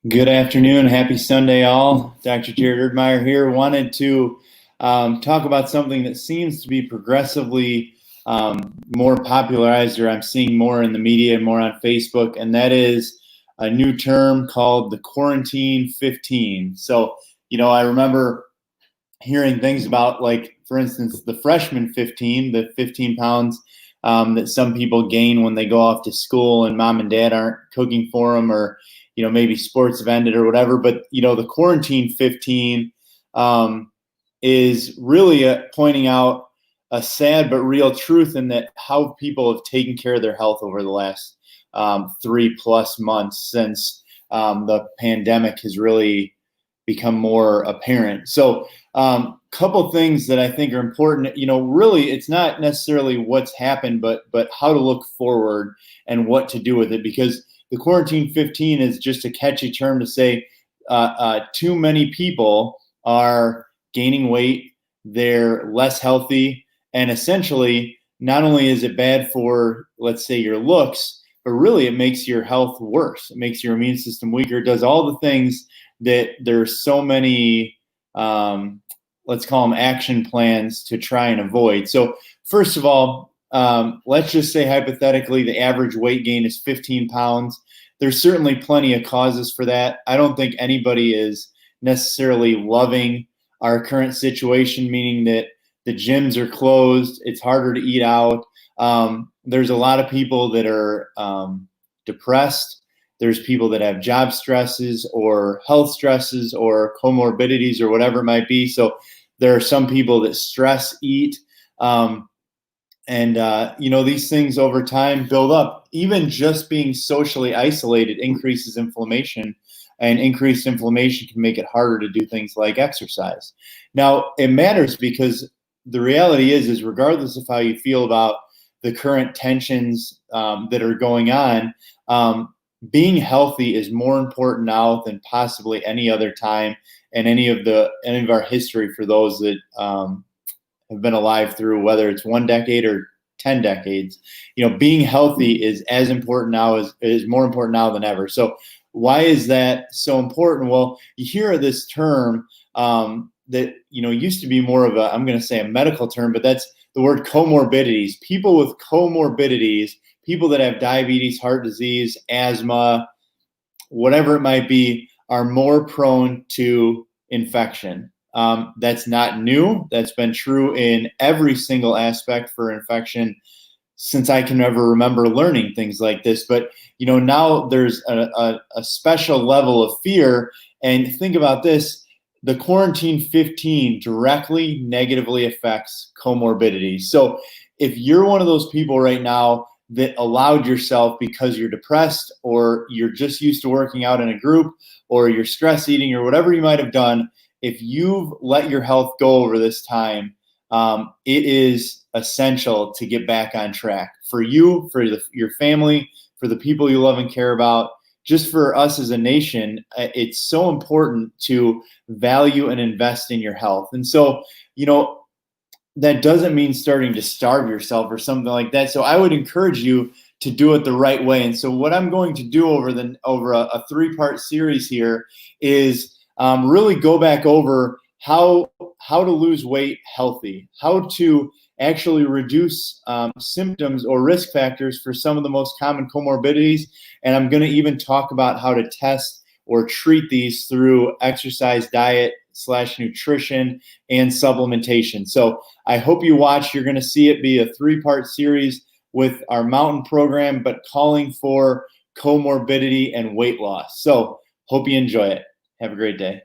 Good afternoon. Happy Sunday, all. Dr. Jared Erdmeyer here. Wanted to talk about something that seems to be progressively more popularized, or I'm seeing more in the media, more on Facebook, and that is a new term called the Quarantine 15. So, I remember hearing things about, like, for instance, the freshman 15, the 15 pounds that some people gain when they go off to school and mom and dad aren't cooking for them, or maybe sports have ended or whatever. But the quarantine 15 is really pointing out a sad but real truth in that how people have taken care of their health over the last 3+ months since the pandemic has really become more apparent. So couple things that I think are important, really it's not necessarily what's happened, but how to look forward and what to do with it, because the quarantine 15 is just a catchy term to say too many people are gaining weight, they're less healthy, and essentially not only is it bad for, let's say, your looks, but really it makes your health worse. It makes your immune system weaker. It does all the things that there's so many let's call them action plans to try and avoid. So first of all, let's just say hypothetically the average weight gain is 15 pounds. There's certainly plenty of causes for that. I don't think anybody is necessarily loving our current situation, meaning that the gyms are closed, it's harder to eat out. There's a lot of people that are depressed. There's people that have job stresses or health stresses or comorbidities or whatever it might be. So there are some people that stress eat. These things over time build up. Even just being socially isolated increases inflammation, and increased inflammation can make it harder to do things like exercise. Now, it matters because the reality is regardless of how you feel about the current tensions that are going on, being healthy is more important now than possibly any other time in any of our history for those that have been alive through, whether it's 1 decade or 10 decades. Being healthy is as important now is more important now than ever. So why is that so important? Well, you hear this term that used to be more of I'm going to say a medical term, but that's the word comorbidities. People with comorbidities, people that have diabetes, heart disease, asthma, whatever it might be, are more prone to infection. That's not new. That's been true in every single aspect for infection since I can ever remember learning things like this. But now there's a special level of fear. And think about this. The quarantine 15 directly negatively affects comorbidities. So if you're one of those people right now that allowed yourself, because you're depressed or you're just used to working out in a group or you're stress eating or whatever you might have done, if you've let your health go over this time, it is essential to get back on track for you, for your family, for the people you love and care about. Just for us as a nation, it's so important to value and invest in your health. And so, that doesn't mean starting to starve yourself or something like that. So I would encourage you to do it the right way. And so what I'm going to do over a 3-part series here is really go back over how to lose weight healthy, how to actually reduce symptoms or risk factors for some of the most common comorbidities. And I'm going to even talk about how to test or treat these through exercise, diet / nutrition, and supplementation. So I hope you watch. You're going to see it be a 3-part series with our mountain program, but calling for comorbidity and weight loss. So hope you enjoy it. Have a great day.